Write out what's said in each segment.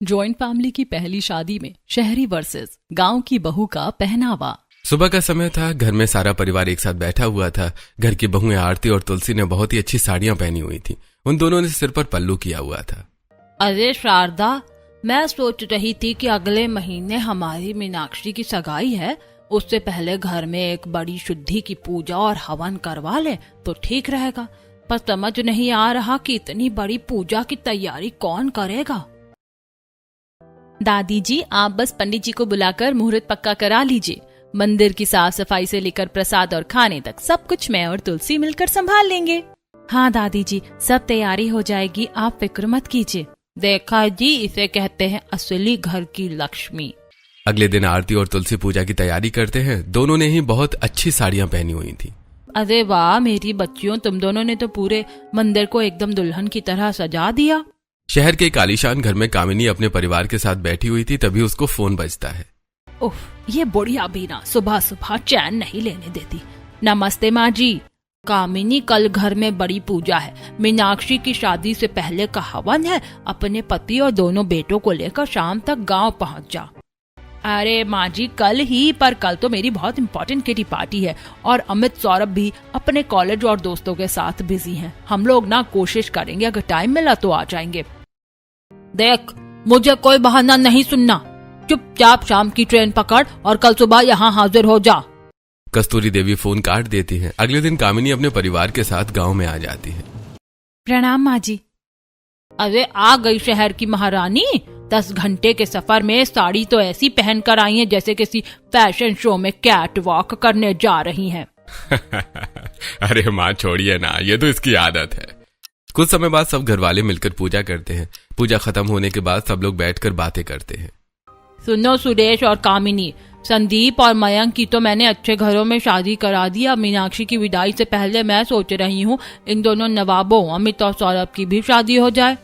Joint family की पहली शादी में शहरी वर्सेस गांव की बहू का पहनावा। सुबह का समय था। घर में सारा परिवार एक साथ बैठा हुआ था। घर की बहुएं आरती और तुलसी ने बहुत ही अच्छी साड़ियां पहनी हुई थी। उन दोनों ने सिर पर पल्लू किया हुआ था। अरे शारदा, मैं सोच रही थी कि अगले महीने हमारी मीनाक्षी की सगाई है, उससे पहले घर में एक बड़ी शुद्धि की पूजा और हवन करवा ले तो ठीक रहेगा। पर समझ नहीं आ रहा कि इतनी बड़ी पूजा की तैयारी कौन करेगा। दादी जी, आप बस पंडित जी को बुलाकर मुहूर्त पक्का करा लीजिए। मंदिर की साफ सफाई से लेकर प्रसाद और खाने तक सब कुछ मैं और तुलसी मिलकर संभाल लेंगे। हाँ दादी जी, सब तैयारी हो जाएगी, आप फिक्र मत कीजिए। देखा जी, इसे कहते हैं असली घर की लक्ष्मी। अगले दिन आरती और तुलसी पूजा की तैयारी करते हैं। दोनों ने ही बहुत अच्छी साड़ियां पहनी हुई थी। अरे वाह मेरी बच्चियों, तुम दोनों ने तो पूरे मंदिर को एकदम दुल्हन की तरह सजा दिया। शहर के एक आलीशान घर में कामिनी अपने परिवार के साथ बैठी हुई थी। तभी उसको फोन बजता है। उफ, ये बुढ़िया भी ना सुबह सुबह चैन नहीं लेने देती। नमस्ते माँ जी। कामिनी, कल घर में बड़ी पूजा है। मीनाक्षी की शादी से पहले का हवन है। अपने पति और दोनों बेटों को लेकर शाम तक गांव पहुंच जा। अरे माँ जी, कल ही, पर कल तो मेरी बहुत इम्पोर्टेंट किटी पार्टी है और अमित सौरभ भी अपने कॉलेज और दोस्तों के साथ बिजी हैं। हम लोग ना कोशिश करेंगे, अगर टाइम मिला तो आ जाएंगे। देख, मुझे कोई बहाना नहीं सुनना। चुपचाप शाम की ट्रेन पकड़ और कल सुबह यहाँ हाजिर हो जा। कस्तूरी देवी फोन काट देती है। अगले दिन कामिनी अपने परिवार के साथ गांव में आ जाती है। प्रणाम माँ जी। अरे आ गई शहर की महारानी। 10 घंटे के सफर में साड़ी तो ऐसी पहन कर आई है जैसे किसी फैशन शो में कैट वॉक करने जा रही हैं। अरे माँ छोड़िए ना, ये तो इसकी आदत है। कुछ समय बाद सब घर वाले मिलकर पूजा करते हैं। पूजा खत्म होने के बाद सब लोग बैठकर बातें करते हैं। सुनो सुरेश और कामिनी, संदीप और मयंक की तो मैंने अच्छे घरों में शादी करा दी। अब मीनाक्षी की विदाई से पहले मैं सोच रही हूँ इन दोनों नवाबों अमित और सौरभ की भी शादी हो जाए।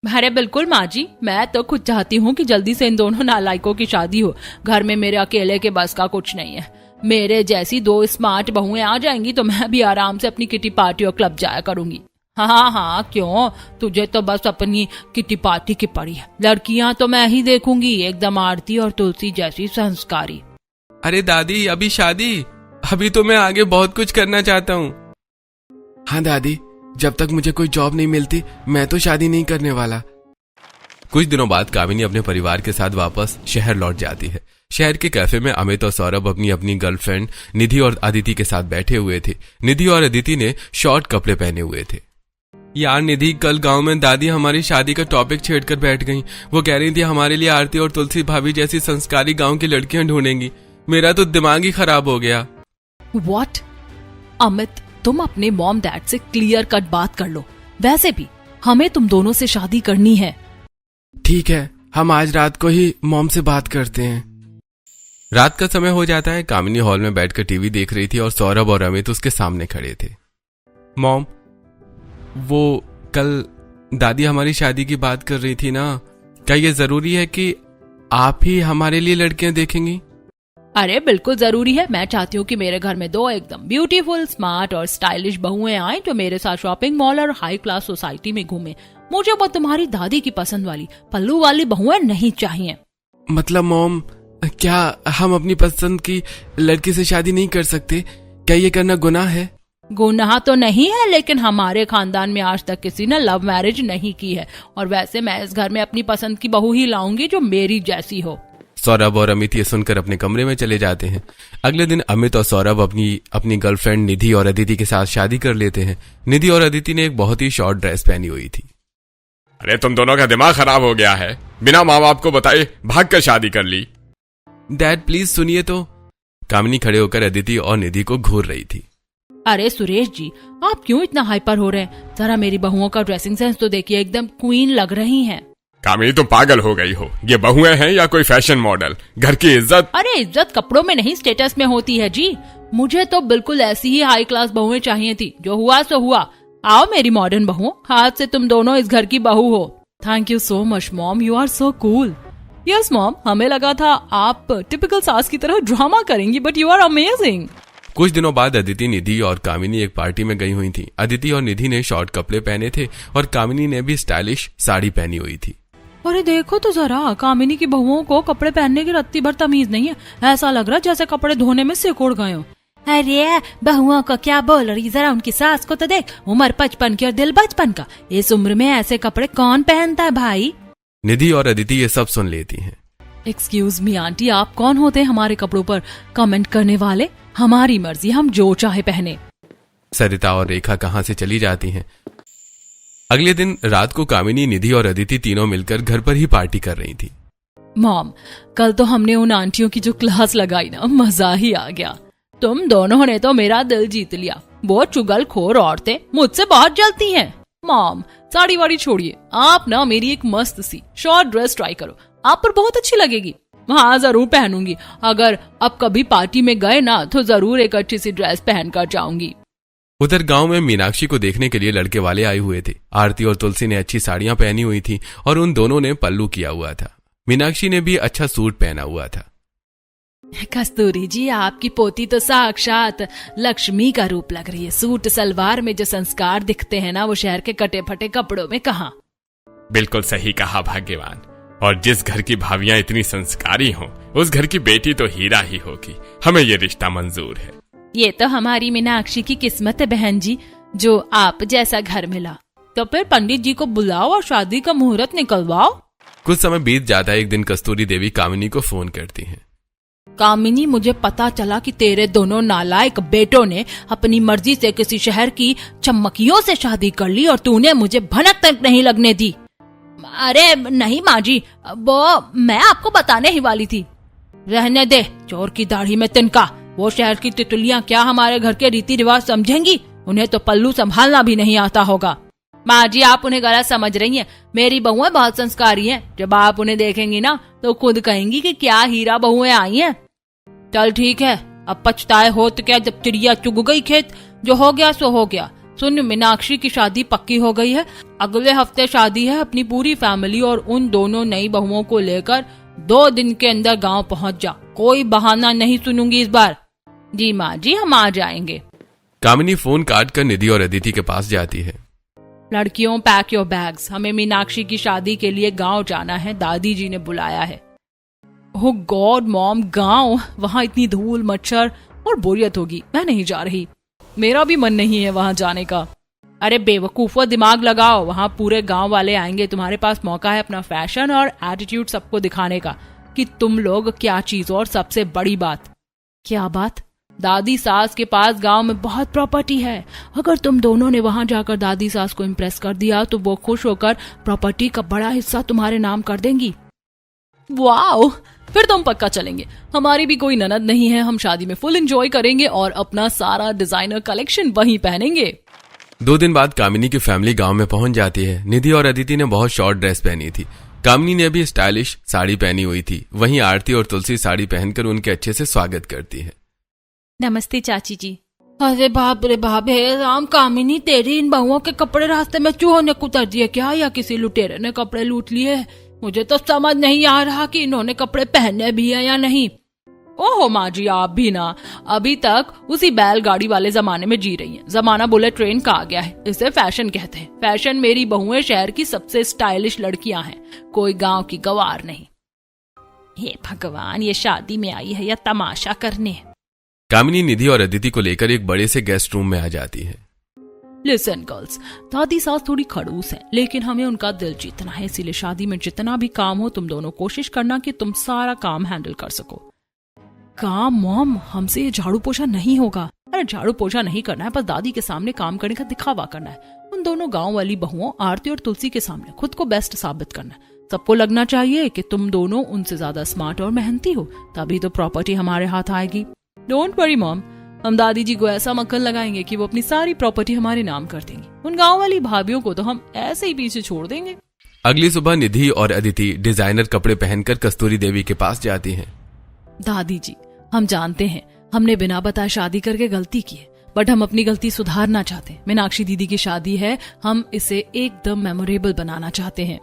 अरे बिल्कुल माँ जी, मैं तो खुद चाहती हूँ कि जल्दी से इन दोनों नालायकों की शादी हो। घर में मेरे अकेले के बस का कुछ नहीं है। मेरे जैसी 2 स्मार्ट बहुएं आ जाएंगी तो मैं भी आराम से अपनी किटी पार्टी और क्लब जाया करूंगी। हाँ हाँ, क्यों, तुझे तो बस अपनी किटी पार्टी की पड़ी है। लड़कियां तो मैं ही देखूंगी, एकदम आरती और तुलसी जैसी संस्कारी। अरे दादी, अभी शादी? अभी तो मैं आगे बहुत कुछ करना चाहता हूँ। हाँ दादी, जब तक मुझे कोई जॉब नहीं मिलती मैं तो शादी नहीं करने वाला। कुछ दिनों बाद कामिनी अपने परिवार के साथ वापस शहर लौट जाती है। शहर के कैफे में अमित और सौरभ अपनी अपनी गर्लफ्रेंड निधि और अदिति के साथ बैठे हुए थे। निधि और अदिति ने शॉर्ट कपड़े पहने हुए थे। यार निधि, कल गांव में दादी हमारी शादी का टॉपिक छेड़कर बैठ गईं। वो कह रही थी हमारे लिए आरती और तुलसी भाभी जैसी संस्कारी गांव की लड़कियां ढूंढेंगी। मेरा तो दिमाग ही खराब हो गया। व्हाट? अमित, तुम अपने मॉम डैड से क्लियर कट बात कर लो। वैसे भी हमें तुम दोनों से शादी करनी है। ठीक है, हम आज रात को ही मॉम से बात करते हैं। रात का समय हो जाता है। कामिनी हॉल में बैठकर टीवी देख रही थी और सौरभ और अमित उसके सामने खड़े थे। मॉम, वो कल दादी हमारी शादी की बात कर रही थी ना, क्या ये जरूरी है कि आप ही हमारे लिए लड़कियां देखेंगी? अरे बिल्कुल जरूरी है। मैं चाहती हूँ कि मेरे घर में 2 एकदम ब्यूटीफुल, स्मार्ट और स्टाइलिश बहुएं आए जो मेरे साथ शॉपिंग मॉल और हाई क्लास सोसाइटी में घूमे। मुझे वो तुम्हारी दादी की पसंद वाली पल्लू वाली बहुएं नहीं चाहिए। मतलब मॉम, क्या हम अपनी पसंद की लड़की से शादी नहीं कर सकते? क्या ये करना गुनाह है? गुनाह तो नहीं है, लेकिन हमारे खानदान में आज तक किसी ने लव मैरिज नहीं की है। और वैसे मैं इस घर में अपनी पसंद की बहू ही लाऊंगी जो मेरी जैसी हो। सौरभ और अमित ये सुनकर अपने कमरे में चले जाते हैं। अगले दिन अमित और सौरभ अपनी गर्लफ्रेंड निधि और अदिति के साथ शादी कर लेते हैं। निधि और अदिति ने एक बहुत ही शॉर्ट ड्रेस पहनी हुई थी। अरे तुम दोनों का दिमाग खराब हो गया है, बिना माँ बाप को बताए भाग कर शादी कर ली। डैड प्लीज सुनिए तो। कामिनी खड़े होकर अदिति और निधि को घूर रही थी। अरे सुरेश जी, आप क्यों इतना हाइपर हो रहे हैं? जरा मेरी बहुओं का ड्रेसिंग सेंस तो देखिए, एकदम क्वीन लग रही हैं। कामिनी, तुम पागल हो गई हो। ये बहुएं हैं या कोई फैशन मॉडल? घर की इज्जत। अरे इज्जत कपड़ों में नहीं, स्टेटस में होती है जी। मुझे तो बिल्कुल ऐसी ही हाई क्लास बहुएं चाहिए थी। जो हुआ सो हुआ। आओ मेरी मॉडर्न बहुओं, हाथ से तुम दोनों इस घर की बहू हो। Thank you so much mom, you are so cool. Yes mom, हमें लगा था आप टिपिकल सास की तरह ड्रामा करेंगी, बट यू आर अमेजिंग। कुछ दिनों बाद अदिति, निधि और कामिनी एक पार्टी में गई हुई थी। अदिति और निधि ने शॉर्ट कपड़े पहने थे और कामिनी ने भी स्टाइलिश साड़ी पहनी हुई थी। अरे देखो तो जरा, कामिनी की बहुओं को कपड़े पहनने की रत्ती भर तमीज नहीं है। ऐसा लग रहा है जैसे कपड़े धोने में सिकुड़ गए हो। अरे बहुओं को क्या बोल रही, जरा उनकी सास को तो देख, उम्र 55 की और दिल 55 का। इस उम्र में ऐसे कपड़े कौन पहनता है भाई। निधि और अदिति ये सब सुन लेती हैं। एक्सक्यूज मी आंटी, आप कौन होते हैं हमारे कपड़ों पर कमेंट करने वाले? हमारी मर्जी, हम जो चाहे पहने। सरिता और रेखा कहां से चली जाती हैं। अगले दिन रात को कामिनी, निधि और अदिति तीनों मिलकर घर पर ही पार्टी कर रही थी। मॉम, कल तो हमने उन आंटियों की जो क्लास लगाई ना, मजा ही आ गया। तुम दोनों ने तो मेरा दिल जीत लिया। वो चुगलखोर औरतें मुझसे बहुत जलती हैं। मॉम, साड़ी वाड़ी छोड़िए, आप ना मेरी एक मस्त सी शॉर्ट ड्रेस ट्राई करो, आप पर बहुत अच्छी लगेगी। हाँ जरूर पहनूंगी, अगर अब कभी पार्टी में गए ना तो जरूर एक अच्छी सी ड्रेस पहन कर जाऊंगी। उधर गांव में मीनाक्षी को देखने के लिए लड़के वाले आए हुए थे। आरती और तुलसी ने अच्छी साड़ियां पहनी हुई थी और उन दोनों ने पल्लू किया हुआ था। मीनाक्षी ने भी अच्छा सूट पहना हुआ था। कस्तूरी जी, आपकी पोती तो साक्षात लक्ष्मी का रूप लग रही है। सूट सलवार में जो संस्कार दिखते हैं ना, वो शहर के कटे फटे कपड़ों में कहाँ। बिल्कुल सही कहा भाग्यवान। और जिस घर की भाभियां इतनी संस्कारी हों, उस घर की बेटी तो हीरा ही होगी। हमें ये रिश्ता मंजूर है। ये तो हमारी मीनाक्षी की किस्मत है बहन जी, जो आप जैसा घर मिला। तो फिर पंडित जी को बुलाओ और शादी का मुहूर्त निकलवाओ। कुछ समय बीत जाता है। एक दिन कस्तूरी देवी कामिनी को फोन करती हैं। कामिनी, मुझे पता चला कि तेरे दोनों नालायक बेटों ने अपनी मर्जी से किसी शहर की चमकियों से शादी कर ली और तूने मुझे भनक तक नहीं लगने दी। अरे नहीं माँ जी, वो मैं आपको बताने ही वाली थी। रहने दे, चोर की दाढ़ी में तिनका। वो शहर की तितुलियां क्या हमारे घर के रीति रिवाज समझेंगी? उन्हें तो पल्लू संभालना भी नहीं आता होगा। माँ जी, आप उन्हें गलत समझ रही हैं। मेरी बहुएं बहुत संस्कारी हैं। जब आप उन्हें देखेंगी ना तो खुद कहेंगी कि क्या हीरा बहुएं आई हैं। चल ठीक है, अब पछताए हो तो क्या, जब चिड़िया चुग गई खेत। जो हो गया सो हो गया। सुन, मीनाक्षी की शादी पक्की हो गई है। अगले हफ्ते शादी है। अपनी पूरी फैमिली और उन दोनों नई बहुओं को लेकर 2 दिन के अंदर गांव पहुंच जा। कोई बहाना नहीं सुनूंगी इस बार। जी माँ जी, हम आ जाएंगे। कामिनी फोन काट कर निधि और अदिति के पास जाती है। लड़कियों, पैक योर बैग्स, हमें मीनाक्षी की शादी के लिए गांव जाना है। दादी जी ने बुलाया है। ओह गॉड मॉम, गांव? वहाँ इतनी धूल, मच्छर और बोरियत होगी। मैं नहीं जा रही। मेरा भी मन नहीं है वहाँ जाने का। अरे बेवकूफो, दिमाग लगाओ। वहाँ पूरे गांव वाले आएंगे। तुम्हारे पास मौका है अपना फैशन और एटीट्यूड सबको दिखाने का कि तुम लोग क्या चीज। और सबसे बड़ी बात। क्या बात? दादी सास के पास गांव में बहुत प्रॉपर्टी है। अगर तुम दोनों ने वहां जाकर दादी सास को इम्प्रेस कर दिया तो वो खुश होकर प्रॉपर्टी का बड़ा हिस्सा तुम्हारे नाम कर देंगी। वाओ, फिर तुम पक्का चलेंगे। हमारी भी कोई ननद नहीं है। हम शादी में फुल एंजॉय करेंगे और अपना सारा डिजाइनर कलेक्शन वहीं पहनेंगे। 2 दिन बाद कामिनी की फैमिली गांव में पहुंच जाती है। निधि और अदिति ने बहुत शॉर्ट ड्रेस पहनी थी। कामिनी ने भी स्टाइलिश साड़ी पहनी हुई थी। वहीं आरती और तुलसी साड़ी पहनकर उनके अच्छे से स्वागत करती है। नमस्ते चाची जी। अरे बाप रे बाप, हे राम, कामिनी, तेरी इन बहुओं के कपड़े रास्ते में चूहों ने कुतर दिए क्या, या किसी लुटेरे ने कपड़े लूट लिए? मुझे तो समझ नहीं आ रहा कि इन्होंने कपड़े पहने भी है या नहीं। ओहो माँ जी, आप भी ना अभी तक उसी बैलगाड़ी वाले जमाने में जी रही हैं। जमाना बुलेट ट्रेन का आ गया है। इसे फैशन कहते हैं। फैशन मेरी बहुएं शहर की सबसे स्टाइलिश लड़कियां हैं, कोई गांव की गवार नहीं। हे भगवान, ये शादी में आई है या तमाशा करने? कामिनी निधि और अदिति को लेकर एक बड़े से गेस्ट रूम में आ जाती है। लिसन गर्ल्स, दादी सास थोड़ी खड़ूस है, लेकिन हमें उनका दिल जीतना है। इसीलिए शादी में जितना भी काम हो, तुम दोनों कोशिश करना कि तुम सारा काम हैंडल कर सको। काम मॉम, हमसे ये झाड़ू पोछा नहीं होगा। अरे झाड़ू पोछा नहीं करना है, बस दादी के सामने काम करने का दिखावा करना है। उन दोनों गांव वाली बहुओं आरती और तुलसी के सामने खुद को बेस्ट साबित करना है। सबको लगना चाहिए कि तुम दोनों उनसे ज्यादा स्मार्ट और मेहनती हो, तभी तो प्रॉपर्टी हमारे हाथ आएगी। डोंट वरी मॉम, हम दादी जी को ऐसा मक्खन लगाएंगे कि वो अपनी सारी प्रॉपर्टी हमारे नाम कर देंगी। उन गांव वाली भाभियों को तो हम ऐसे ही पीछे छोड़ देंगे। अगली सुबह निधि और अदिति डिजाइनर कपड़े पहनकर कस्तूरी देवी के पास जाती हैं। दादी जी, हम जानते हैं हमने बिना बताए शादी करके गलती की है, बट हम अपनी गलती सुधारना चाहते हैं। मीनाक्षी दीदी की शादी है, हम इसे एकदम मेमोरेबल बनाना चाहते हैं।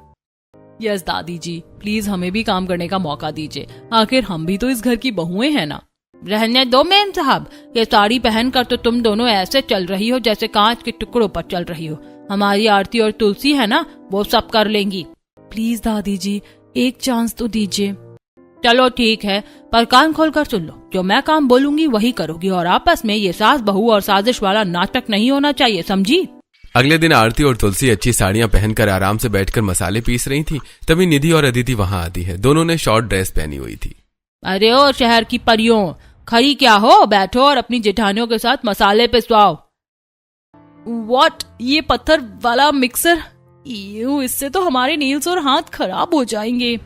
यस दादी जी, प्लीज हमें भी काम करने का मौका दीजिए। आखिर हम भी तो इस घर की बहुएं हैं ना। रहने दो मेम साहब, ये साड़ी पहनकर तो तुम दोनों ऐसे चल रही हो जैसे कांच के टुकड़ों पर चल रही हो। हमारी आरती और तुलसी है ना, वो सब कर लेंगी। प्लीज दादी जी, एक चांस तो दीजिए। चलो ठीक है, पर कान खोल कर सुन लो, जो मैं काम बोलूंगी वही करोगी, और आपस में ये सास बहू और साजिश वाला नाटक नहीं होना चाहिए, समझी? अगले दिन आरती और तुलसी अच्छी साड़ियां पहनकर आराम से बैठकर मसाले पीस रही थी। तभी निधि और अदिति वहां आती है। दोनों ने शॉर्ट ड्रेस पहनी हुई थी। अरे ओ शहर की परियों, खड़ी क्या हो, बैठो और अपनी जेठानियों के साथ मसाले पिसवाओ। व्हाट, ये पत्थर वाला मिक्सर? इससे तो हमारे नील्स और हाथ खराब हो जाएंगे।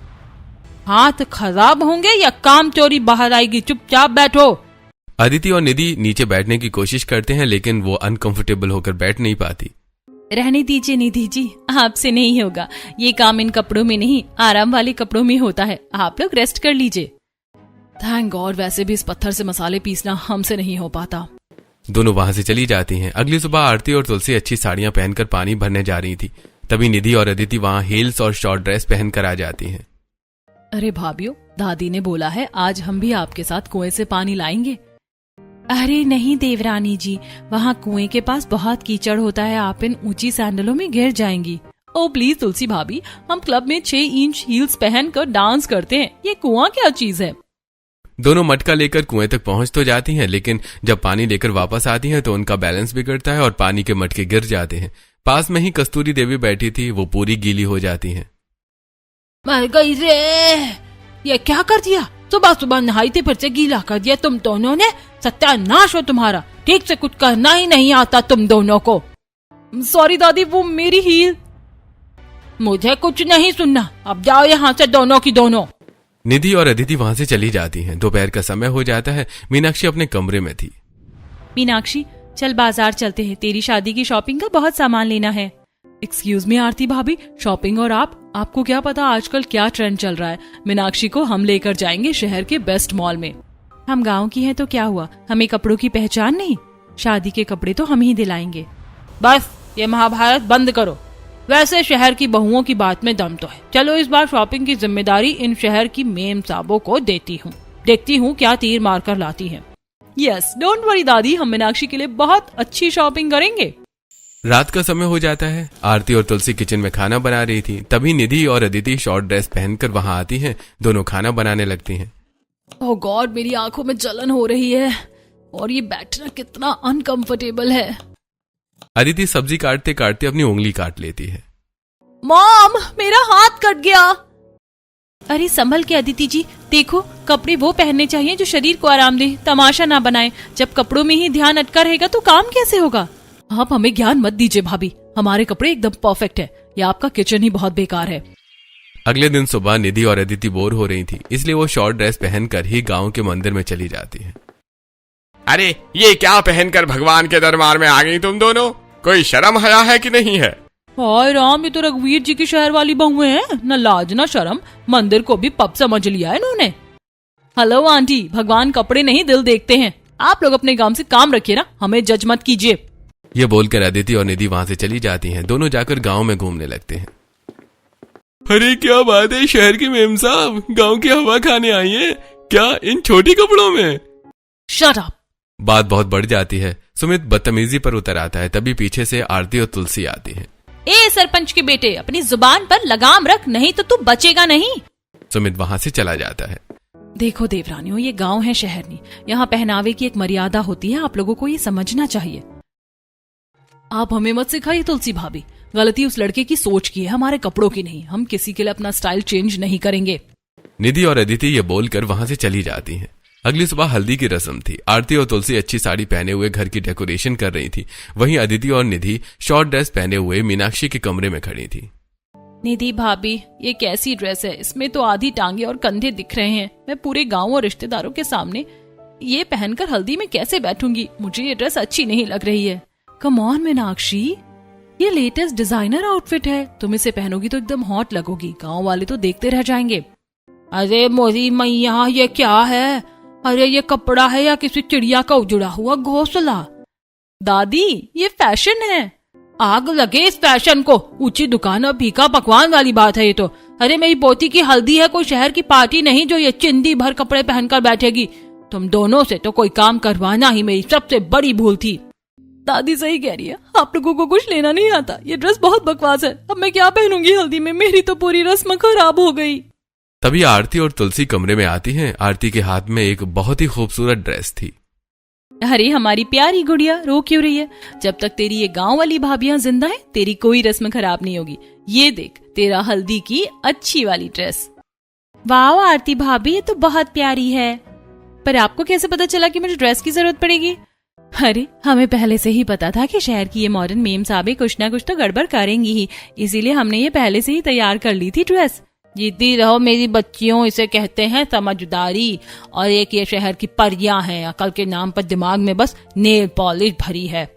हाथ खराब होंगे या काम चोरी बाहर आएगी, चुपचाप बैठो। अदिति और निधि नीचे बैठने की कोशिश करते हैं, लेकिन वो अनकंफर्टेबल होकर बैठ नहीं पाती। रहने दीजिए निधि जी, आपसे नहीं होगा। ये काम इन कपड़ों में नहीं, आराम वाले कपड़ों में होता है। आप लोग रेस्ट कर लीजिए। थैंक गॉड, वैसे भी इस पत्थर से मसाले पीसना हमसे नहीं हो पाता। दोनों वहां से चली जाती हैं। अगली सुबह आरती और तुलसी अच्छी साड़ियां पहनकर पानी भरने जा रही थी। तभी निधि और अदिति वहां हील्स और शॉर्ट ड्रेस पहनकर आ जाती हैं। अरे भाभियों, दादी ने बोला है आज हम भी आपके साथ कुएं से पानी लाएंगे। अरे नहीं देवरानी जी, वहाँ कुएं के पास बहुत कीचड़ होता है, आप इन ऊंची सैंडलों में गिर जाएंगी। ओ प्लीज तुलसी भाभी, हम क्लब में 6 इंच हील्स पहनकर डांस करते हैं, ये कुआं क्या चीज है? दोनों मटका लेकर कुएं तक पहुंच तो जाती हैं, लेकिन जब पानी लेकर वापस आती हैं तो उनका बैलेंस बिगड़ता है और पानी के मटके गिर जाते हैं। पास में ही कस्तूरी देवी बैठी थी, वो पूरी गीली हो जाती हैं। मर गई रे, ये क्या कर दिया? सुबह सुबह नहाई थी, फिर से गीला कर दिया तुम दोनों ने। सत्यानाश हो तुम्हारा, ठीक से कुछ करना ही नहीं आता तुम दोनों को। सॉरी दादी, वो मेरी हील। मुझे कुछ नहीं सुनना, अब जाओ यहाँ से दोनों की दोनों। निधि और अदिति वहां से चली जाती हैं। दोपहर का समय हो जाता है। मीनाक्षी अपने कमरे में थी। मीनाक्षी, चल बाजार चलते हैं, तेरी शादी की शॉपिंग का बहुत सामान लेना है। एक्सक्यूज मी आरती भाभी, शॉपिंग और आपको क्या पता आजकल क्या ट्रेंड चल रहा है। मीनाक्षी को हम लेकर जाएंगे शहर के बेस्ट मॉल में। हम गांव की हैं तो क्या हुआ, हमें कपड़ों की पहचान नहीं? शादी के कपड़े तो हम ही दिलाएंगे। बस ये महाभारत बंद करो। वैसे शहर की बहुओं की बात में दम तो है। चलो इस बार शॉपिंग की जिम्मेदारी इन शहर की मेम साहबों को देती हूँ, देखती हूँ क्या तीर मार कर लाती है। यस, डोंट वरी दादी, हम मीनाक्षी के लिए बहुत अच्छी शॉपिंग करेंगे। रात का समय हो जाता है। आरती और तुलसी किचन में खाना बना रही थी। तभी निधि और अदिति शॉर्ट ड्रेस पहनकर वहां आती हैं। दोनों खाना बनाने लगती हैं। ओह गॉड, मेरी आंखों में जलन हो रही है और ये बैठना कितना अनकंफर्टेबल है। अदिति सब्जी काटते काटते अपनी उंगली काट लेती है। मॉम, मेरा हाथ कट गया। अरे संभल के अदिति जी, देखो कपड़े वो पहनने चाहिए जो शरीर को आराम दे, तमाशा ना बनाए। जब कपड़ों में ही ध्यान अटका रहेगा तो काम कैसे होगा? आप हमें ज्ञान मत दीजिए भाभी, हमारे कपड़े एकदम परफेक्ट है, या आपका किचन ही बहुत बेकार है। अगले दिन सुबह निधि और अदिति बोर हो रही थी, इसलिए वो शॉर्ट ड्रेस पहनकर ही गांव के मंदिर में चली जाती है। अरे ये क्या पहनकर भगवान के दरबार में आ गई तुम दोनों? कोई शर्म हया है कि नहीं है? हाय राम, ये तो रघुवीर जी की शहर वाली बहुएं हैं, न लाज न शर्म, मंदिर को भी पब समझ लिया है इन्होंने। हेलो आंटी, भगवान कपड़े नहीं दिल देखते हैं। आप लोग अपने काम से काम रखिए ना, हमें जज मत कीजिए। ये बोलकर अदिति और निधि वहां से चली जाती हैं। दोनों जाकर गांव में घूमने लगते हैं। अरे क्या बात है, शहर की मेम साहब गांव की हवा खाने आई है क्या इन छोटी कपड़ों में? Shut up. बात बहुत बढ़ जाती है। सुमित बदतमीजी पर उतर आता है। तभी पीछे से आरती और तुलसी आती है। ए सरपंच के बेटे, अपनी जुबान पर लगाम रख, नहीं तो तू बचेगा नहीं। सुमित वहां से चला जाता है। देखो देवरानियों, ये गांव है, शहर नहीं। यहाँ पहनावे की एक मर्यादा होती है, आप लोगों को ये समझना चाहिए। आप हमें मत सिखाइए तुलसी भाभी, गलती उस लड़के की सोच की है, हमारे कपड़ों की नहीं। हम किसी के लिए अपना स्टाइल चेंज नहीं करेंगे। निधि और अदिति ये बोलकर वहां से चली जाती हैं। अगली सुबह हल्दी की रस्म थी। आरती और तुलसी अच्छी साड़ी पहने हुए घर की डेकोरेशन कर रही थी। वहीं अदिति और निधि शॉर्ट ड्रेस पहने हुए मीनाक्षी के कमरे में खड़ी थी। निधि भाभी, ये कैसी ड्रेस है? इसमें तो आधी टांगे और कंधे दिख रहे हैं। मैं पूरे गांव और रिश्तेदारों के सामने ये पहनकर हल्दी में कैसे बैठूंगी? मुझे ये ड्रेस अच्छी नहीं लग रही है। कम ऑन मीनाक्षी, ये लेटेस्ट डिजाइनर आउटफिट है, तुम इसे पहनोगी तो एकदम हॉट लगोगी। गांव वाले तो देखते रह जाएंगे। अरे मोरी मैया, ये क्या है? अरे ये कपड़ा है या किसी चिड़िया का उजड़ा हुआ घोंसला? दादी, ये फैशन है। आग लगे इस फैशन को, ऊंची दुकान और फीका पकवान वाली बात है ये तो। अरे मेरी पोती की हल्दी है, कोई शहर की पार्टी नहीं जो ये चिंदी भर कपड़े पहनकर बैठेगी। तुम दोनों से तो कोई काम करवाना ही मेरी सबसे बड़ी भूल थी। दादी सही कह रही है, आप लोगों को कुछ लेना नहीं आता। ये ड्रेस बहुत बकवास है, अब मैं क्या पहनूंगी हल्दी में, मेरी तो पूरी रस्म खराब हो गई। तभी आरती और तुलसी कमरे में आती हैं। आरती के हाथ में एक बहुत ही खूबसूरत ड्रेस थी। अरे हमारी प्यारी गुड़िया, रो क्यों रही है? जब तक तेरी ये गांव वाली भाभियां जिंदा है, तेरी कोई रस्म खराब नहीं होगी। ये देख, तेरा हल्दी की अच्छी वाली ड्रेस। वाह आरती भाभी, ये तो बहुत प्यारी है। पर आपको कैसे पता चला कि मुझे ड्रेस की जरूरत पड़ेगी? अरे हमें पहले से ही पता था कि शहर की ये मॉडर्न मेम साहबें कुछ ना कुछ तो गड़बड़ करेंगी ही, इसीलिए हमने ये पहले से ही तैयार कर ली थी ड्रेस। जीती रहो मेरी बच्चियों, इसे कहते हैं समझदारी। और एक ये शहर की परियां हैं, अकल के नाम पर दिमाग में बस नेल पॉलिश भरी है।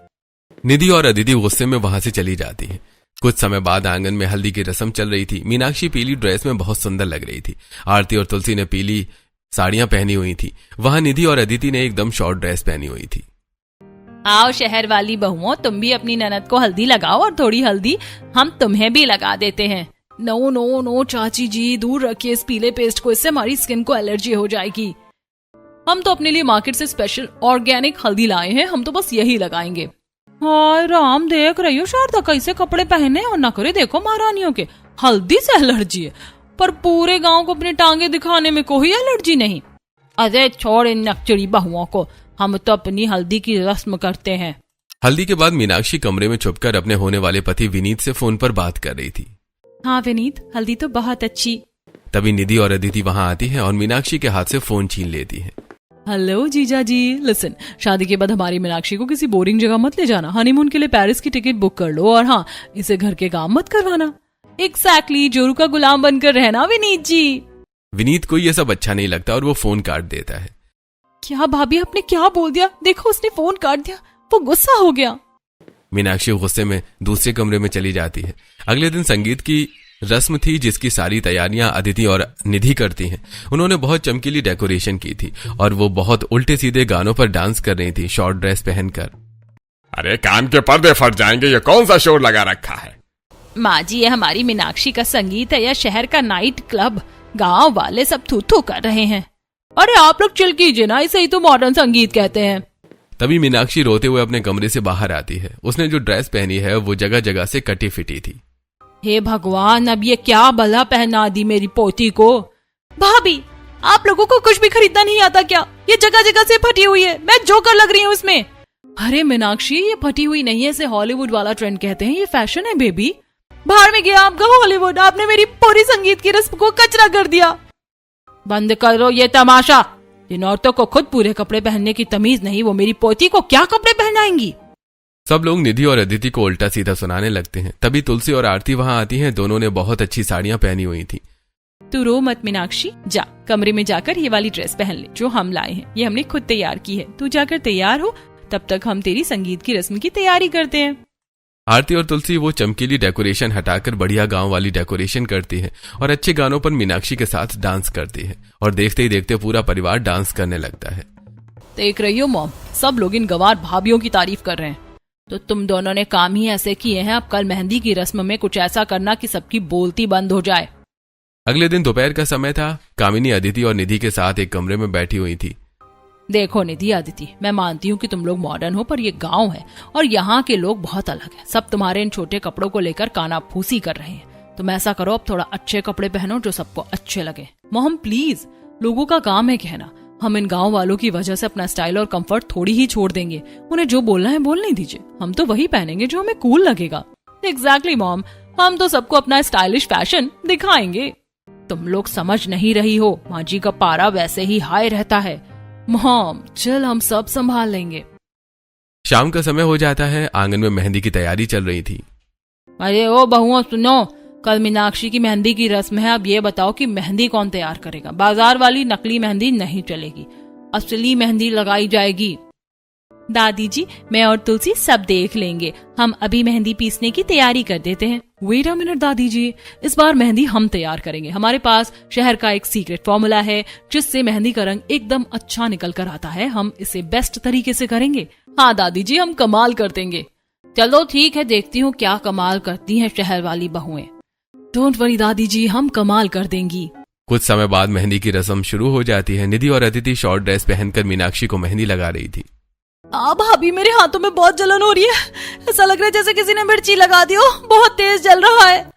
निधि और अदिति गुस्से में वहां से चली जाती हैं। कुछ समय बाद आंगन में हल्दी की रस्म चल रही थी। मीनाक्षी पीली ड्रेस में बहुत सुंदर लग रही थी। आरती और तुलसी ने पीली साड़ियां पहनी हुई थी। वहां निधि और अदिति ने एकदम शॉर्ट ड्रेस पहनी हुई थी। आओ शहर वाली बहुओं, तुम भी अपनी ननद को हल्दी लगाओ और थोड़ी हल्दी हम तुम्हें भी लगा देते हैं। नो नो नो चाची जी, दूर रखिए इस पीले पेस्ट को, इससे हमारी स्किन को एलर्जी हो जाएगी। हम तो अपने लिए मार्केट से स्पेशल ऑर्गेनिक हल्दी लाए हैं, हम तो बस यही लगाएंगे। हाय राम, देख रही हो शारदा कैसे कपड़े पहने, और न करे देखो महारानियों के हल्दी से एलर्जी है, पर पूरे गांव को अपनी टांगे दिखाने में कोई एलर्जी नहीं। अरे छोड़ इन नकचड़ी बहुओं को, हम तो अपनी हल्दी की रस्म करते हैं। हल्दी के बाद मीनाक्षी कमरे में छुपकर अपने होने वाले पति विनीत से फोन पर बात कर रही थी। हाँ विनीत, हल्दी तो बहुत अच्छी। तभी निधि और अदिति वहां आती हैं और मीनाक्षी के हाथ से फोन छीन लेती हैं। हेलो जीजा जी, लिसन, शादी के बाद हमारी मीनाक्षी को किसी बोरिंग जगह मत ले जाना। हनीमून के लिए पेरिस की टिकट बुक कर लो, और हाँ, इसे घर के काम मत करवाना। एग्जैक्टली, जोरू का गुलाम बनकर रहना विनीत जी। विनीत को ये सब अच्छा नहीं लगता और वो फोन काट देता है। क्या भाभी, आपने क्या बोल दिया? देखो उसने फोन काट दिया, वो गुस्सा हो गया। मीनाक्षी गुस्से में दूसरे कमरे में चली जाती है। अगले दिन संगीत की रस्म थी, जिसकी सारी तैयारियां अदिति और निधि करती हैं। उन्होंने बहुत चमकीली डेकोरेशन की थी और वो बहुत उल्टे सीधे गानों पर डांस कर रही थी, शॉर्ट ड्रेस पहनकर। अरे कान के पर्दे फट जाएंगे, ये कौन सा शोर लगा रखा है? माँ जी, ये हमारी मीनाक्षी का संगीत है या शहर का नाइट क्लब? गांव वाले सब थू थू कर रहे हैं। अरे आप लोग चिल कीजिए ना, इसे ही तो मॉडर्न संगीत कहते हैं। तभी मीनाक्षी रोते हुए अपने कमरे से बाहर आती है। उसने जो ड्रेस पहनी है वो जगह जगह से कटी फिटी थी। हे भगवान, अब ये क्या भला पहना दी मेरी पोती को। भाभी, आप लोगों को कुछ भी खरीदना नहीं आता क्या? ये जगह जगह से फटी हुई है, मैं जोकर लग रही हूँ इसमें। अरे मीनाक्षी, ये फटी हुई नहीं है, इसे हॉलीवुड वाला ट्रेंड कहते हैं, ये फैशन है बेबी। बाहर में गया आपका हॉलीवुड, आपने मेरी पूरी संगीत की रस्म को कचरा कर दिया। बंद करो ये तमाशा। जिन औरतों को खुद पूरे कपड़े पहनने की तमीज नहीं, वो मेरी पोती को क्या कपड़े पहनाएंगी? सब लोग निधि और अदिति को उल्टा सीधा सुनाने लगते हैं। तभी तुलसी और आरती वहां आती हैं। दोनों ने बहुत अच्छी साड़ियां पहनी हुई थी। तू रो मत मीनाक्षी, जा कमरे में जाकर ये वाली ड्रेस पहन ले जो हम लाए हैं। ये हमने खुद तैयार की है। तू जाकर तैयार हो, तब तक हम तेरी संगीत की रस्म की तैयारी करते हैं। आरती और तुलसी वो चमकीली डेकोरेशन हटाकर बढ़िया गांव वाली डेकोरेशन करती है और अच्छे गानों पर मीनाक्षी के साथ डांस करती है। और देखते ही देखते पूरा परिवार डांस करने लगता है। देख रही हो मॉम, सब लोग इन गंवार भाभियों की तारीफ कर रहे हैं। तो तुम दोनों ने काम ही ऐसे किए हैं, अब कल मेहंदी की रस्म में कुछ ऐसा करना कि सबकी बोलती बंद हो जाए। अगले दिन दोपहर का समय था। कामिनी अदिति और निधि के साथ एक कमरे में बैठी हुई थी। देखो निधि अदिति, मैं मानती हूँ कि तुम लोग मॉडर्न हो, पर ये गांव है और यहाँ के लोग बहुत अलग हैं। सब तुम्हारे इन छोटे कपड़ों को लेकर कानाफूसी कर रहे हैं। तुम ऐसा करो, अब थोड़ा अच्छे कपड़े पहनो जो सबको अच्छे लगे। मोहम प्लीज, लोगों का काम है कहना। हम इन गांव वालों की वजह से अपना स्टाइल और कंफर्ट थोड़ी ही छोड़ देंगे। उन्हें जो बोलना है बोलने दीजिए, हम तो वही पहनेंगे जो हमें कूल लगेगा। एग्जैक्टली मॉम, हम तो सबको अपना स्टाइलिश फैशन दिखाएंगे। तुम लोग समझ नहीं रही हो, माँ जी का पारा वैसे ही हाई रहता है। मॉम चल, हम सब संभाल लेंगे। शाम का समय हो जाता है। आंगन में मेहंदी की तैयारी चल रही थी। अरे ओ बहुओं सुनो, कल मीनाक्षी की मेहंदी की रस्म है। अब ये बताओ कि मेहंदी कौन तैयार करेगा? बाजार वाली नकली मेहंदी नहीं चलेगी, असली मेहंदी लगाई जाएगी। दादी जी, मैं और तुलसी सब देख लेंगे। हम अभी मेहंदी पीसने की तैयारी कर देते हैं। वेट अ मिनट दादी जी, इस बार मेहंदी हम तैयार करेंगे। हमारे पास शहर का एक सीक्रेट फॉर्मूला है जिससे मेहंदी का रंग एकदम अच्छा निकल कर आता है। हम इसे बेस्ट तरीके से करेंगे। हाँ दादी जी, हम कमाल कर देंगे। चलो ठीक है, देखती हूँ क्या कमाल करती हैं शहर वाली बहुएं। डोंट वरी दादी जी, हम कमाल कर देंगी। कुछ समय बाद मेहंदी की रस्म शुरू हो जाती है। निधि और अदिति शॉर्ट ड्रेस पहनकर मीनाक्षी को मेहंदी लगा रही थी। भाभी मेरे हाथों में बहुत जलन हो रही है, ऐसा लग रहा है जैसे किसी ने मिर्ची लगा दी हो, बहुत तेज जल रहा है।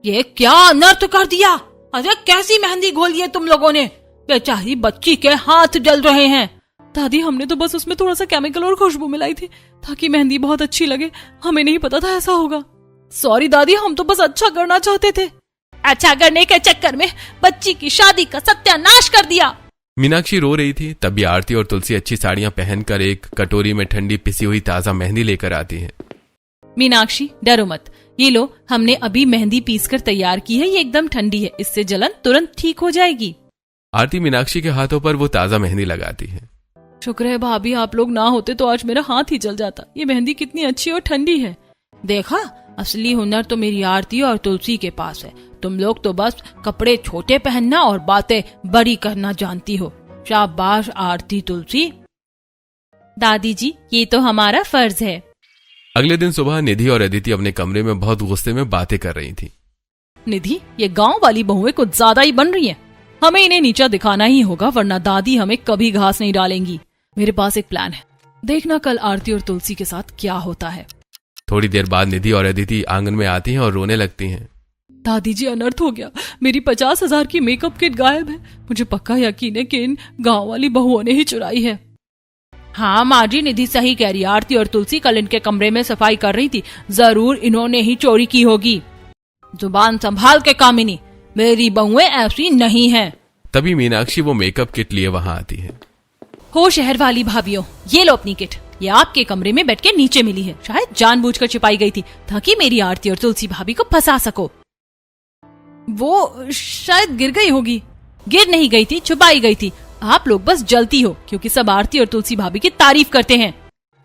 ये क्या अनर्थ कर दिया, अरे कैसी मेहंदी घोली है तुम लोगों ने, बेचारी बच्ची के हाथ जल रहे हैं। दादी हमने तो बस उसमें थोड़ा सा केमिकल और खुशबू मिलाई थी ताकि मेहंदी बहुत अच्छी लगे, हमें नहीं पता था ऐसा होगा। सॉरी दादी, हम तो बस अच्छा करना चाहते थे। अच्छा करने के चक्कर में बच्ची की शादी का सत्यानाश कर दिया। मीनाक्षी रो रही थी, तभी आरती और तुलसी अच्छी साड़ियां पहनकर एक कटोरी में ठंडी पिसी हुई ताजा मेहंदी लेकर आती है। मीनाक्षी डरो मत, ये लो हमने अभी मेहंदी पीसकर तैयार की है, ये एकदम ठंडी है, इससे जलन तुरंत ठीक हो जाएगी। आरती मीनाक्षी के हाथों पर वो ताजा मेहंदी लगाती है। शुक्र है भाभी आप लोग ना होते तो आज मेरा हाथ ही जल जाता, ये मेहंदी कितनी अच्छी और ठंडी है। देखा, असली हुनर तो मेरी आरती और तुलसी के पास है, तुम लोग तो बस कपड़े छोटे पहनना और बातें बड़ी करना जानती हो। शाबाश आरती तुलसी। दादी जी ये तो हमारा फर्ज है। अगले दिन सुबह निधि और अदिति अपने कमरे में बहुत गुस्से में बातें कर रही थी। निधि, ये गांव वाली बहुएं कुछ ज्यादा ही बन रही हैं, हमें इन्हें नीचा दिखाना ही होगा वरना दादी हमें कभी घास नहीं डालेंगी। मेरे पास एक प्लान है, देखना कल आरती और तुलसी के साथ क्या होता है। थोड़ी देर बाद निधि और अदिति आंगन में आती हैं और रोने लगती हैं। दादी जी अनर्थ हो गया, मेरी 50,000 की मेकअप किट गायब है, मुझे पक्का यकीन है कि इन गांव वाली बहुओं ने ही चुराई है। हाँ माँ जी, निधि सही कह रही है, आरती और तुलसी कल इनके कमरे में सफाई कर रही थी, जरूर इन्होंने ही चोरी की होगी। जुबान संभाल के कामिनी, मेरी बहुएं ऐसी नहीं हैं। तभी मीनाक्षी वो मेकअप किट लिए वहाँ आती है। हो शहर वाली भाभियों, ये लो अपनी किट, ये आपके कमरे में बैठ के नीचे मिली है, शायद जानबूझकर छिपाई गई थी ताकि मेरी आरती और तुलसी भाभी को फंसा सको। वो शायद गिर गई होगी। गिर नहीं गई थी, छुपाई गई थी, आप लोग बस जलती हो क्योंकि सब आरती और तुलसी भाभी की तारीफ करते हैं।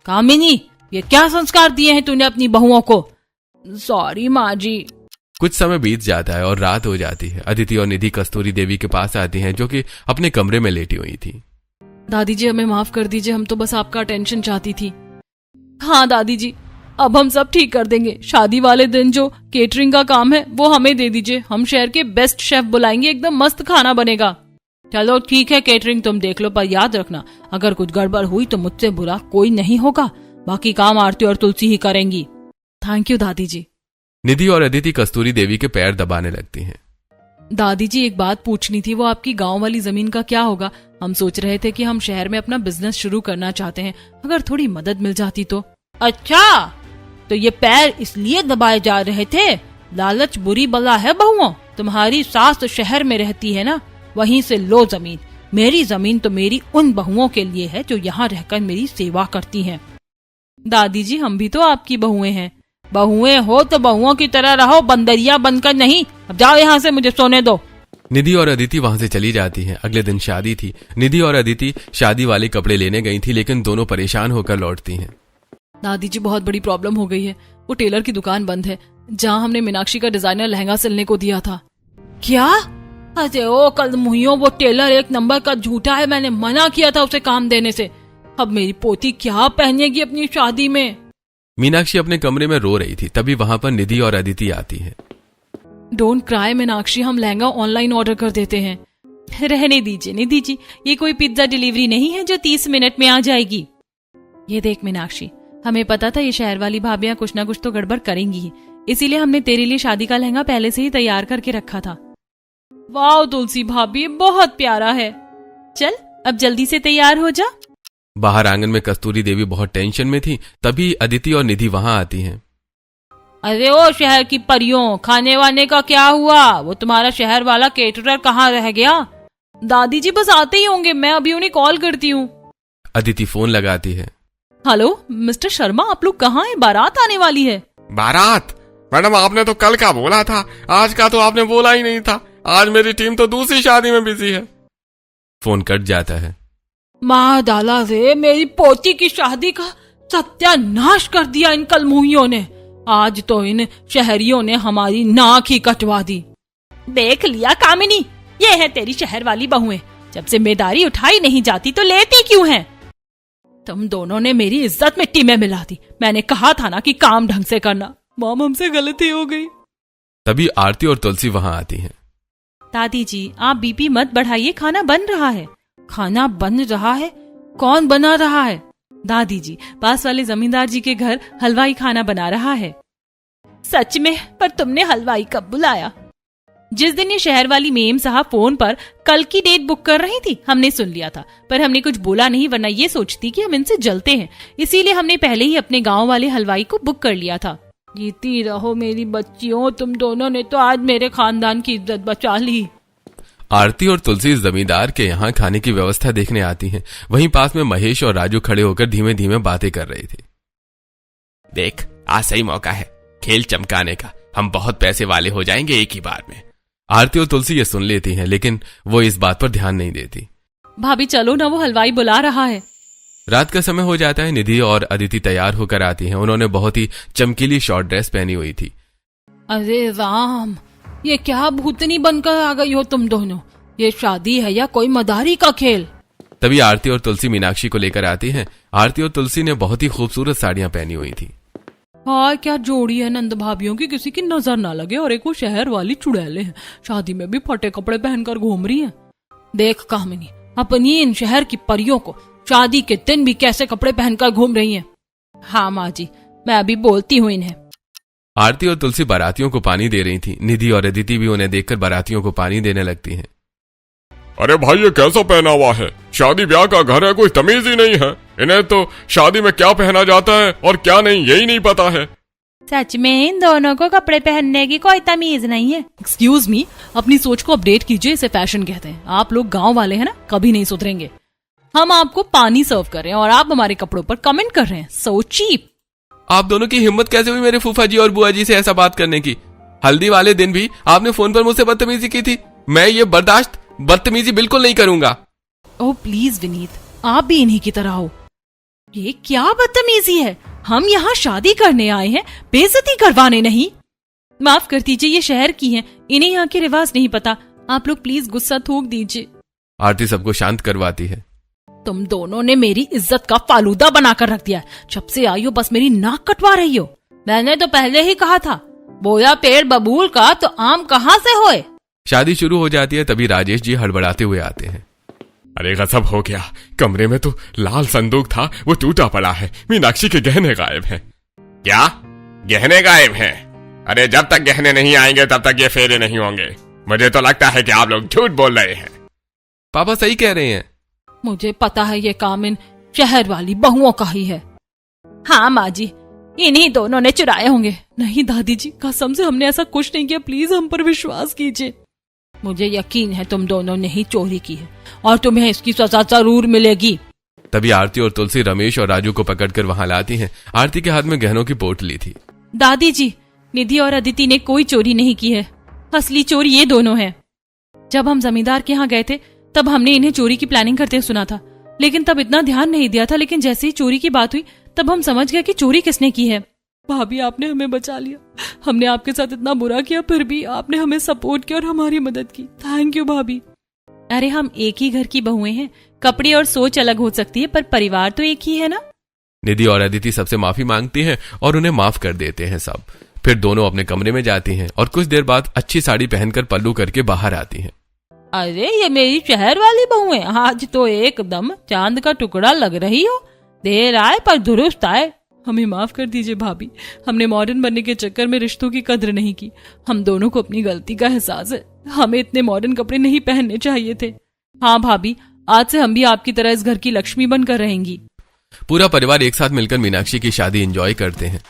कामिनी, ये क्या संस्कार दिए हैं तूने अपनी बहुओं को। सॉरी माँ जी। कुछ समय बीत जाता है और रात हो जाती है। अदिति और निधि कस्तूरी देवी के पास आती हैं जो कि अपने कमरे में लेटी हुई थी। दादी जी हमें माफ कर दीजिए, हम तो बस आपका अटेंशन चाहती थी। हाँ दादी जी, अब हम सब ठीक कर देंगे, शादी वाले दिन जो केटरिंग का काम है वो हमें दे दीजिए, हम शहर के बेस्ट शेफ बुलाएंगे, एकदम मस्त खाना बनेगा। चलो ठीक है, केटरिंग तुम देख लो, पर याद रखना अगर कुछ गड़बड़ हुई तो मुझसे बुरा कोई नहीं होगा, बाकी काम आरती और तुलसी ही करेंगी। थैंक यू दादी जी। निधि और अदिति कस्तूरी देवी के पैर दबाने लगती हैं। दादी जी एक बात पूछनी थी, वो आपकी गांव वाली जमीन का क्या होगा। हम सोच रहे थे कि हम शहर में अपना बिजनेस शुरू करना चाहते हैं, अगर थोड़ी मदद मिल जाती तो। अच्छा, तो ये पैर इसलिए दबाए जा रहे थे, लालच बुरी बला है बहुओं, तुम्हारी सास तो शहर में रहती है ना, वहीं से लो जमीन। मेरी जमीन तो मेरी उन बहुओं के लिए है जो यहाँ रहकर मेरी सेवा करती हैं। दादी जी हम भी तो आपकी बहुएं हैं। बहुएं हो तो बहुओं की तरह रहो, बंदरिया बनकर नहीं। अब जाओ यहाँ से, मुझे सोने दो। निधि और अदिति वहां से चली जाती हैं। अगले दिन शादी थी। निधि और अदिति शादी वाले कपड़े लेने गई थी, लेकिन दोनों परेशान होकर लौटती हैं। दादी जी बहुत बड़ी प्रॉब्लम हो गई है, वो टेलर की दुकान बंद है जहाँ हमने मीनाक्षी का डिजाइनर लहंगा सिलने को दिया था। क्या? अरे ओ कल मुहियों, वो टेलर एक नंबर का झूठा है, मैंने मना किया था उसे काम देने से। अब मेरी पोती क्या पहनेगी अपनी शादी में। मीनाक्षी अपने कमरे में रो रही थी, तभी वहां पर निधि और अदिति आती हैं। डोंट क्राई मीनाक्षी, हम लहंगा ऑनलाइन ऑर्डर कर देते हैं। रहने दीजिए निधि जी, ये कोई पिज्जा डिलीवरी नहीं है जो 30 मिनट में आ जाएगी। ये देख मीनाक्षी, हमें पता था ये शहर वाली भाभियां कुछ ना कुछ तो गड़बड़ करेंगी, इसीलिए हमने तेरे लिए शादी का लहंगा पहले से ही तैयार करके रखा था। वाह तुलसी भाभी, बहुत प्यारा है। चल अब जल्दी से तैयार हो जा। बाहर आंगन में कस्तूरी देवी बहुत टेंशन में थी, तभी अदिति और निधि वहां आती हैं। अरे ओ शहर की परियों, खाने वाने का क्या हुआ? वो तुम्हारा शहर वाला केटरर कहाँ रह गया? दादी जी बस आते ही होंगे, मैं अभी उन्हें कॉल करती हूँ। अदिति फोन लगाती है। हेलो मिस्टर शर्मा, आप लोग कहाँ हैं? बारात आने वाली है। बारात? मैडम आपने तो कल का बोला था, आज का तो आपने बोला ही नहीं था। आज मेरी टीम तो दूसरी शादी में बिजी है। फोन कट जाता है। माँ डाला रे, मेरी पोती की शादी का सत्यानाश कर दिया इन कलमुहियों ने। आज तो इन शहरियों ने हमारी नाक ही कटवा दी। देख लिया कामिनी, ये है तेरी शहर वाली बहुएं, जब जिम्मेदारी उठाई नहीं जाती तो लेती क्यों हैं? तुम दोनों ने मेरी इज्जत मिट्टी में मिला दी। मैंने कहा था ना कि काम ढंग से करना। मॉम हमसे गलती हो गई। तभी आरती और तुलसी वहां आती हैं। दादी जी आप बीपी मत बढ़ाइए, खाना बन रहा है। खाना बन रहा है? कौन बना रहा है? दादी जी पास वाले जमींदार जी के घर हलवाई खाना बना रहा है। सच में? पर तुमने हलवाई कब बुलाया? जिस दिन ये शहर वाली मेम साहब फोन पर कल की डेट बुक कर रही थी हमने सुन लिया था, पर हमने कुछ बोला नहीं, वरना ये सोचती कि हम इनसे जलते हैं, इसीलिए हमने पहले ही अपने गांव वाले हलवाई को बुक कर लिया था। जीती रहो मेरी बच्चियों, तुम दोनों ने तो आज मेरे खानदान की इज्जत बचा ली। आरती और तुलसी जमींदार के यहाँ खाने की व्यवस्था देखने आती हैं। वहीं पास में महेश और राजू खड़े होकर धीमे धीमे बातें कर रहे थे। देख, आज सही मौका है खेल चमकाने का, हम बहुत पैसे वाले हो जाएंगे एक ही बार में। आरती और तुलसी ये सुन लेती हैं, लेकिन वो इस बात पर ध्यान नहीं देती। भाभी चलो ना, वो हलवाई बुला रहा है। रात का समय हो जाता है। निधि और अदिति तैयार होकर आती हैं। उन्होंने बहुत ही चमकीली शॉर्ट ड्रेस पहनी हुई थी। अरे राम, ये क्या भूतनी बनकर आ गई हो तुम दोनों? ये शादी है या कोई मदारी का खेल? तभी आरती और तुलसी मीनाक्षी को लेकर आती हैं। आरती और तुलसी ने बहुत ही खूबसूरत साड़ियां पहनी हुई थी। हाँ, क्या जोड़ी है नंद भाभियों की, किसी की नजर ना लगे। और एक वो शहर वाली चुड़ैले हैं, शादी में भी फटे कपड़े पहनकर घूम रही हैं। देख कामिनी, अपनी इन शहर की परियों को शादी के दिन भी कैसे कपड़े पहनकर घूम रही हैं। हाँ माँ जी, मैं अभी बोलती हूँ इन्हें। आरती और तुलसी बारातियों को पानी दे रही थी। निधि और अदिति भी उन्हें देखकर बारातियों को पानी देने लगती हैं। अरे भाई, ये कैसा पहना हुआ है? शादी ब्याह का घर है, कोई तमीज ही नहीं है। इन्हें तो शादी में क्या पहना जाता है और क्या नहीं यही नहीं पता है। सच में इन दोनों को कपड़े पहनने की कोई तमीज नहीं है। एक्सक्यूज मी, अपनी सोच को अपडेट कीजिए, इसे फैशन कहते हैं। आप लोग गांव वाले हैं ना, कभी नहीं सुधरेंगे। हम आपको पानी सर्व कर रहे हैं और आप हमारे कपड़ों पर कमेंट कर रहे हैं। So cheap. आप दोनों की हिम्मत कैसे हुई मेरे फूफा जी और बुआ जी से ऐसा बात करने की? हल्दी वाले दिन भी आपने फोन पर मुझसे बदतमीजी की थी। मैं ये बदतमीजी बिल्कुल नहीं करूंगा। ओह प्लीज विनीत, आप भी इन्हीं की तरह हो। ये क्या बदतमीजी है? हम यहाँ शादी करने आए हैं, बेइज्जती करवाने नहीं। माफ कर दीजिए, ये शहर की हैं, इन्हें यहाँ के रिवाज नहीं पता। आप लोग प्लीज गुस्सा थूक दीजिए। आरती सबको शांत करवाती है। तुम दोनों ने मेरी इज्जत का फालूदा बनाकर रख दिया। जब से आई हो बस मेरी नाक कटवा रही हो। मैंने तो पहले ही कहा था, बोया पेड़ बबूल का तो आम कहाँ से होए। शादी शुरू हो जाती है। तभी राजेश जी हड़बड़ाते हुए आते हैं। अरे गजब हो गया, कमरे में तो लाल संदूक था, वो टूटा पड़ा है। मीनाक्षी के गहने गायब हैं। क्या गहने गायब हैं? अरे जब तक गहने नहीं आएंगे तब तक ये फेरे नहीं होंगे। मुझे तो लगता है कि आप लोग झूठ बोल रहे हैं। पापा सही कह रहे हैं। मुझे पता है ये काम इन शहर वाली बहुओं का ही है। हाँ माँ जी, इन्हीं दोनों ने चुराए होंगे। नहीं दादी जी, कसम से हमने ऐसा कुछ नहीं किया, प्लीज हम पर विश्वास कीजिए। मुझे यकीन है तुम दोनों ने ही चोरी की है और तुम्हें इसकी सजा जरूर मिलेगी। तभी आरती और तुलसी रमेश और राजू को पकड़कर वहां लाती हैं। आरती के हाथ में गहनों की पोटली थी। दादी जी, निधि और अदिति ने कोई चोरी नहीं की है, असली चोर ये दोनों हैं। जब हम जमींदार के यहाँ गए थे तब हमने इन्हें चोरी की प्लानिंग करते सुना था, लेकिन तब इतना ध्यान नहीं दिया था। लेकिन जैसे ही चोरी की बात हुई तब हम समझ गए कि चोरी किसने की है। भाभी, आपने हमें बचा लिया। हमने आपके साथ इतना बुरा किया, फिर भी आपने हमें सपोर्ट किया और हमारी मदद की। थैंक यू भाभी। अरे हम एक ही घर की बहुएं हैं, कपड़े और सोच अलग हो सकती है, पर परिवार तो एक ही है ना। निधि और अदिति सबसे माफी मांगती हैं और उन्हें माफ कर देते हैं सब। फिर दोनों अपने कमरे में जाती हैं और कुछ देर बाद अच्छी साड़ी पहनकर पल्लू करके बाहर आती हैं। अरे ये मेरी शहर वाली बहुएं, आज तो एकदम चांद का टुकड़ा लग रही हो। देर आए पर दुरुस्त आए। हमें माफ कर दीजिए भाभी, हमने मॉडर्न बनने के चक्कर में रिश्तों की कद्र नहीं की। हम दोनों को अपनी गलती का एहसास है। हमें इतने मॉडर्न कपड़े नहीं पहनने चाहिए थे। हाँ भाभी, आज से हम भी आपकी तरह इस घर की लक्ष्मी बनकर रहेंगी। पूरा परिवार एक साथ मिलकर मीनाक्षी की शादी एंजॉय करते हैं।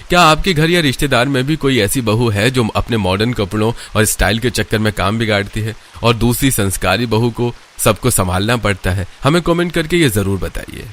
क्या आपके घर या रिश्तेदार में भी कोई ऐसी बहू है जो अपने मॉडर्न कपड़ों और स्टाइल के चक्कर में काम बिगाड़ती है और दूसरी संस्कारी बहू को सबको संभालना पड़ता है? हमें कमेंट करके ये जरूर बताइए।